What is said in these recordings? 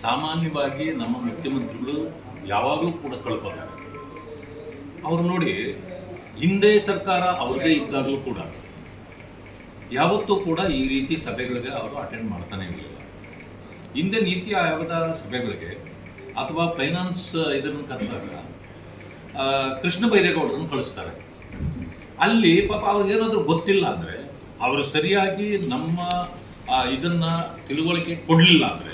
ಸಾಮಾನ್ಯವಾಗಿ ನಮ್ಮ ಮುಖ್ಯಮಂತ್ರಿಗಳು ಯಾವಾಗಲೂ ಕೂಡ ಕಳ್ಕೊತಾರೆ. ಅವರು ನೋಡಿ, ಹಿಂದೆ ಸರ್ಕಾರ ಅವ್ರದೇ ಇದ್ದಾಗಲೂ ಕೂಡ ಯಾವತ್ತೂ ಕೂಡ ಈ ರೀತಿ ಸಭೆಗಳಿಗೆ ಅವರು ಅಟೆಂಡ್ ಮಾಡ್ತಾನೆ ಇರಲಿಲ್ಲ. ಹಿಂದೆ ನೀತಿ ಆಯೋಗದ ಸಭೆಗಳಿಗೆ ಅಥವಾ ಫೈನಾನ್ಸ್ ಇದನ್ನು ಕರೆದಾಗ ಕೃಷ್ಣ ಬೈರೇಗೌಡರನ್ನು ಕಳಿಸ್ತಾರೆ. ಅಲ್ಲಿ ಪಾಪ ಅವ್ರಿಗೇನಾದರೂ ಗೊತ್ತಿಲ್ಲ ಅಂದರೆ, ಅವರು ಸರಿಯಾಗಿ ನಮ್ಮ ಇದನ್ನು ತಿಳುವಳಿಕೆ ಕೊಡಲಿಲ್ಲ ಅಂದರೆ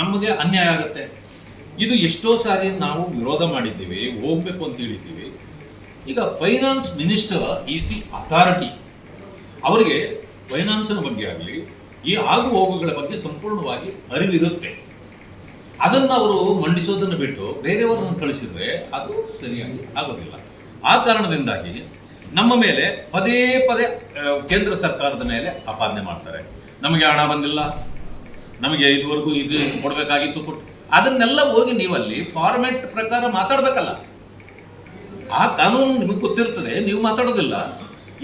ನಮಗೆ ಅನ್ಯಾಯ ಆಗುತ್ತೆ. ಇದು ಎಷ್ಟೋ ಸಾರಿ ನಾವು ವಿರೋಧ ಮಾಡಿದ್ದೀವಿ, ಹೋಗಬೇಕು ಅಂತ ಹೇಳಿದ್ದೀವಿ. ಈಗ finance minister is the authority. ಅವರಿಗೆ ಫೈನಾನ್ಸಿನ ಬಗ್ಗೆ ಆಗಲಿ ಈ ಆಗು ಹೋಗುಗಳ ಬಗ್ಗೆ ಸಂಪೂರ್ಣವಾಗಿ ಅರಿವಿರುತ್ತೆ. ಅದನ್ನು ಅವರು ಮಂಡಿಸೋದನ್ನು ಬಿಟ್ಟು ಬೇರೆಯವರನ್ನು ಕಳಿಸಿದರೆ ಅದು ಸರಿಯಾಗಿ ಆಗೋದಿಲ್ಲ. ಆ ಕಾರಣದಿಂದಾಗಿ ನಮ್ಮ ಮೇಲೆ ಪದೇ ಪದೇ ಕೇಂದ್ರ ಸರ್ಕಾರದ ಮೇಲೆ ಆಪಾದನೆ ಮಾಡ್ತಾರೆ. ನಮಗೆ ಹಣ ಬಂದಿಲ್ಲ, ನಮಗೆ ಇದುವರೆಗೂ ಇದು ಕೊಡಬೇಕಾಗಿತ್ತು, ಕೊಟ್ಟು ಅದನ್ನೆಲ್ಲ ಹೋಗಿ ನೀವಲ್ಲಿ ಫಾರ್ಮೆಟ್ ಪ್ರಕಾರ ಮಾತಾಡಬೇಕಲ್ಲ. ಆ ಕಾನೂನು ನಿಮಗೆ ಗೊತ್ತಿರ್ತದೆ, ನೀವು ಮಾತಾಡೋದಿಲ್ಲ,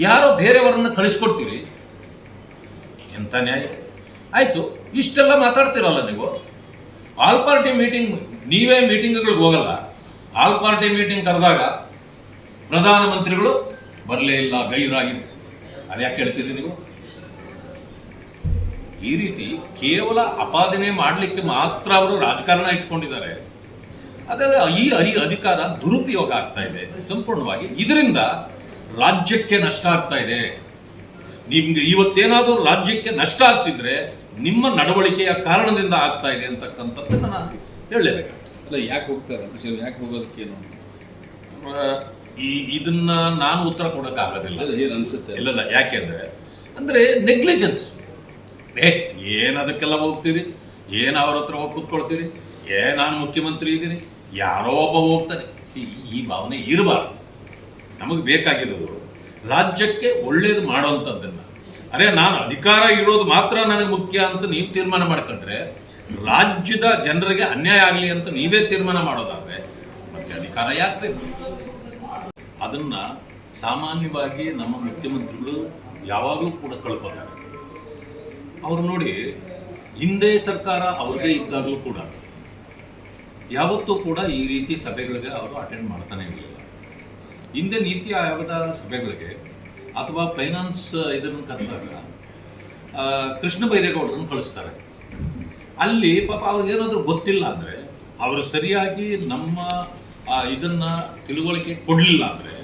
ಯಾರೋ ಬೇರೆಯವರನ್ನು ಕಳಿಸ್ಕೊಡ್ತೀರಿ. ಎಂಥ ನ್ಯಾಯ? ಆಯಿತು, ಇಷ್ಟೆಲ್ಲ ಮಾತಾಡ್ತೀರಲ್ಲ ನೀವು. ಆಲ್ ಪಾರ್ಟಿ ಮೀಟಿಂಗ್, ನೀವೇ ಮೀಟಿಂಗ್ಗಳಿಗೆ ಹೋಗಲ್ಲ. ಆಲ್ ಪಾರ್ಟಿ ಮೀಟಿಂಗ್ ಕರೆದಾಗ ಪ್ರಧಾನಮಂತ್ರಿಗಳು ಬರಲೇ ಇಲ್ಲ, ಗೈರಾಗಿದೆ. ಅದ್ಯಾಕೆ ಹೇಳ್ತಿದ್ದೀರಿ ನೀವು? ಈ ರೀತಿ ಕೇವಲ ಆಪಾದನೆ ಮಾಡಲಿಕ್ಕೆ ಮಾತ್ರ ಅವರು ರಾಜಕಾರಣ ಇಟ್ಕೊಂಡಿದ್ದಾರೆ. ಅದರ ಈ ಅಧಿಕಾರ ದುರುಪಯೋಗ ಆಗ್ತಾ ಇದೆ ಸಂಪೂರ್ಣವಾಗಿ. ಇದರಿಂದ ರಾಜ್ಯಕ್ಕೆ ನಷ್ಟ ಆಗ್ತಾ ಇದೆ. ನಿಮ್ಗೆ ಇವತ್ತೇನಾದರೂ ರಾಜ್ಯಕ್ಕೆ ನಷ್ಟ ಆಗ್ತಿದ್ರೆ ನಿಮ್ಮ ನಡವಳಿಕೆಯ ಕಾರಣದಿಂದ ಆಗ್ತಾ ಇದೆ ಅಂತಕ್ಕಂಥದ್ದನ್ನು ನಾನು ಹೇಳಲೇಬೇಕಾಗ್ತದೆ. ಅಲ್ಲ, ಯಾಕೆ ಹೋಗ್ತಾರೆ? ಯಾಕೆ ಹೋಗೋದಕ್ಕೇನು ಇದನ್ನ ನಾನು ಉತ್ತರ ಕೊಡೋಕ್ಕಾಗೋದಿಲ್ಲ. ಏನು ಅನ್ಸುತ್ತೆ? ಇಲ್ಲ, ಯಾಕೆಂದ್ರೆ ಅಂದರೆ ನೆಗ್ಲಿಜೆನ್ಸ್. ಏನದಕ್ಕೆಲ್ಲ ಹೋಗ್ತೀರಿ? ಏನು ಅವ್ರ ಹತ್ರ ಹೋಗಿ ಕೂತ್ಕೊಳ್ತೀರಿ? ನಾನು ಮುಖ್ಯಮಂತ್ರಿ ಇದ್ದೀನಿ, ಯಾರೋ ಒಬ್ಬ ಹೋಗ್ತಾನೆ. ಈ ಭಾವನೆ ಇರಬಾರ್ದು. ನಮಗೆ ಬೇಕಾಗಿರೋದು ರಾಜ್ಯಕ್ಕೆ ಒಳ್ಳೇದು ಮಾಡೋವಂಥದ್ದನ್ನು. ನಾನು ಅಧಿಕಾರ ಇರೋದು ಮಾತ್ರ ನನಗೆ ಮುಖ್ಯ ಅಂತ ನೀವು ತೀರ್ಮಾನ ಮಾಡ್ಕೊಂಡ್ರೆ, ರಾಜ್ಯದ ಜನರಿಗೆ ಅನ್ಯಾಯ ಆಗಲಿ ಅಂತ ನೀವೇ ತೀರ್ಮಾನ ಮಾಡೋದಾದ್ರೆ ಮತ್ತೆ ಅಧಿಕಾರ ಯಾಕೆ ಬೇಕು? ಅದನ್ನು ಸಾಮಾನ್ಯವಾಗಿ ನಮ್ಮ ಮುಖ್ಯಮಂತ್ರಿಗಳು ಯಾವಾಗಲೂ ಕೂಡ ಕಳ್ಕೊತಾರೆ. ಅವರು ನೋಡಿ, ಹಿಂದೆ ಸರ್ಕಾರ ಅವ್ರದೇ ಇದ್ದಾಗಲೂ ಕೂಡ ಯಾವತ್ತೂ ಕೂಡ ಈ ರೀತಿ ಸಭೆಗಳಿಗೆ ಅವರು ಅಟೆಂಡ್ ಮಾಡ್ತಾನೆ ಇರಲಿಲ್ಲ. ಹಿಂದೆ ನೀತಿ ಆಯೋಗದ ಸಭೆಗಳಿಗೆ ಅಥವಾ ಫೈನಾನ್ಸ್ ಇದನ್ನು ಕರೆದಾಗ ಕೃಷ್ಣ ಬೈರೇಗೌಡರನ್ನು ಕಳಿಸ್ತಾರೆ. ಅಲ್ಲಿ ಪಾಪ ಅವ್ರಿಗೇನಾದರೂ ಗೊತ್ತಿಲ್ಲ ಅಂದರೆ, ಅವರು ಸರಿಯಾಗಿ ನಮ್ಮ ಇದನ್ನು ತಿಳುವಳಿಕೆ ಕೊಡಲಿಲ್ಲ ಅಂದರೆ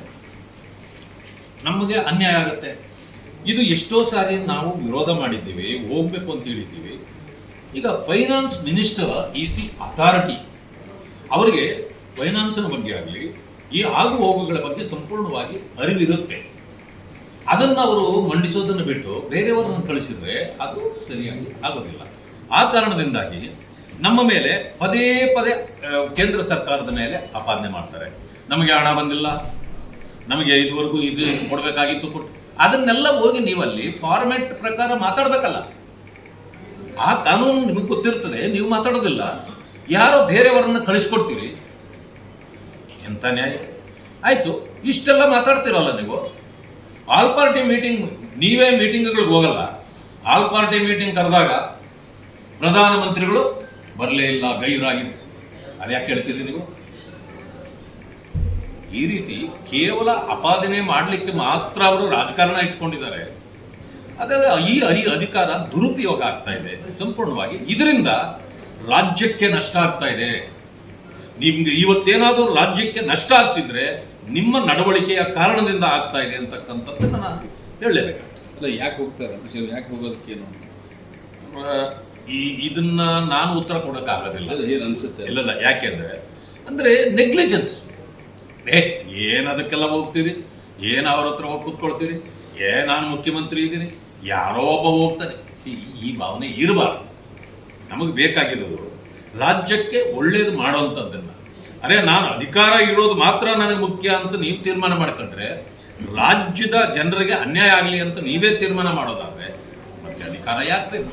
ನಮಗೆ ಅನ್ಯಾಯ ಆಗುತ್ತೆ. ಇದು ಎಷ್ಟೋ ಸಾರಿ ನಾವು ವಿರೋಧ ಮಾಡಿದ್ದೀವಿ, ಹೋಗಬೇಕು ಅಂತ ಹೇಳಿದ್ದೀವಿ. ಈಗ finance minister is the authority. ಅವರಿಗೆ ಫೈನಾನ್ಸಿನ ಬಗ್ಗೆ ಆಗಲಿ ಈ ಆಗು ಹೋಗುಗಳ ಬಗ್ಗೆ ಸಂಪೂರ್ಣವಾಗಿ ಅರಿವಿರುತ್ತೆ. ಅದನ್ನು ಅವರು ಮಂಡಿಸೋದನ್ನು ಬಿಟ್ಟು ಬೇರೆಯವರನ್ನು ಕಳಿಸಿದರೆ ಅದು ಸರಿಯಾಗಿ ಆಗೋದಿಲ್ಲ. ಆ ಕಾರಣದಿಂದಾಗಿ ನಮ್ಮ ಮೇಲೆ ಪದೇ ಪದೇ ಕೇಂದ್ರ ಸರ್ಕಾರದ ಮೇಲೆ ಆಪಾದನೆ ಮಾಡ್ತಾರೆ. ನಮಗೆ ಹಣ ಬಂದಿಲ್ಲ, ನಮಗೆ ಇದುವರೆಗೂ ಇದು ಕೊಡಬೇಕಾಗಿತ್ತು, ಕೊಟ್ಟು ಅದನ್ನೆಲ್ಲ ಹೋಗಿ ನೀವಲ್ಲಿ ಫಾರ್ಮೆಟ್ ಪ್ರಕಾರ ಮಾತಾಡಬೇಕಲ್ಲ. ಆ ಕಾನೂನು ನಿಮಗೆ ಗೊತ್ತಿರ್ತದೆ, ನೀವು ಮಾತಾಡೋದಿಲ್ಲ, ಯಾರೋ ಬೇರೆಯವರನ್ನು ಕಳಿಸ್ಕೊಡ್ತೀರಿ. ಎಂಥ ನ್ಯಾಯ? ಆಯಿತು, ಇಷ್ಟೆಲ್ಲ ಮಾತಾಡ್ತೀರಲ್ಲ ನೀವು. ಆಲ್ ಪಾರ್ಟಿ ಮೀಟಿಂಗ್, ನೀವೇ ಮೀಟಿಂಗ್ಗಳಿಗೆ ಹೋಗಲ್ಲ. ಆಲ್ ಪಾರ್ಟಿ ಮೀಟಿಂಗ್ ಕರೆದಾಗ ಪ್ರಧಾನಮಂತ್ರಿಗಳು ಬರಲೇ ಇಲ್ಲ, ಗೈರಾಗಿದೆ. ಅದ್ಯಾಕೆ ಹೇಳ್ತಿದ್ದೀರಿ ನೀವು? ಈ ರೀತಿ ಕೇವಲ ಆಪಾದನೆ ಮಾಡಲಿಕ್ಕೆ ಮಾತ್ರ ಅವರು ರಾಜಕಾರಣ ಇಟ್ಕೊಂಡಿದ್ದಾರೆ. ಅದರ ಈ ಅಧಿಕಾರ ದುರುಪಯೋಗ ಆಗ್ತಾ ಇದೆ ಸಂಪೂರ್ಣವಾಗಿ. ಇದರಿಂದ ರಾಜ್ಯಕ್ಕೆ ನಷ್ಟ ಆಗ್ತಾ ಇದೆ. ನಿಮ್ಗೆ ಇವತ್ತೇನಾದರೂ ರಾಜ್ಯಕ್ಕೆ ನಷ್ಟ ಆಗ್ತಿದ್ರೆ ನಿಮ್ಮ ನಡವಳಿಕೆಯ ಕಾರಣದಿಂದ ಆಗ್ತಾ ಇದೆ ಅಂತಕ್ಕಂಥದ್ದನ್ನು ನಾನು ಹೇಳಲೇಬೇಕಾಗ್ತದೆ. ಅಲ್ಲ, ಯಾಕೆ ಹೋಗ್ತಾರೆ? ಯಾಕೆ ಹೋಗೋದಕ್ಕೇನು ಇದನ್ನ ನಾನು ಉತ್ತರ ಕೊಡೋಕ್ಕಾಗೋದಿಲ್ಲ. ಏನು ಅನ್ಸುತ್ತೆ? ಇಲ್ಲ, ಯಾಕೆಂದ್ರೆ ಅಂದರೆ ನೆಗ್ಲಿಜೆನ್ಸ್. ಏನದಕ್ಕೆಲ್ಲ ಹೋಗ್ತೀರಿ? ಏನು ಅವ್ರ ಹತ್ರ ಹೋಗಿ ಕೂತ್ಕೊಳ್ತೀರಿ? ನಾನು ಮುಖ್ಯಮಂತ್ರಿ ಇದ್ದೀನಿ, ಯಾರೋ ಒಬ್ಬ ಹೋಗ್ತಾನೆ. ಈ ಭಾವನೆ ಇರಬಾರ್ದು. ನಮಗೆ ಬೇಕಾಗಿರೋದು ರಾಜ್ಯಕ್ಕೆ ಒಳ್ಳೇದು ಮಾಡೋವಂಥದ್ದನ್ನು. ನಾನು ಅಧಿಕಾರ ಇರೋದು ಮಾತ್ರ ನನಗೆ ಮುಖ್ಯ ಅಂತ ನೀವು ತೀರ್ಮಾನ ಮಾಡ್ಕೊಂಡ್ರೆ, ರಾಜ್ಯದ ಜನರಿಗೆ ಅನ್ಯಾಯ ಆಗಲಿ ಅಂತ ನೀವೇ ತೀರ್ಮಾನ ಮಾಡೋದಾದ್ರೆ ಮತ್ತೆ ಅಧಿಕಾರ ಯಾಕೆ ಬೇಕು?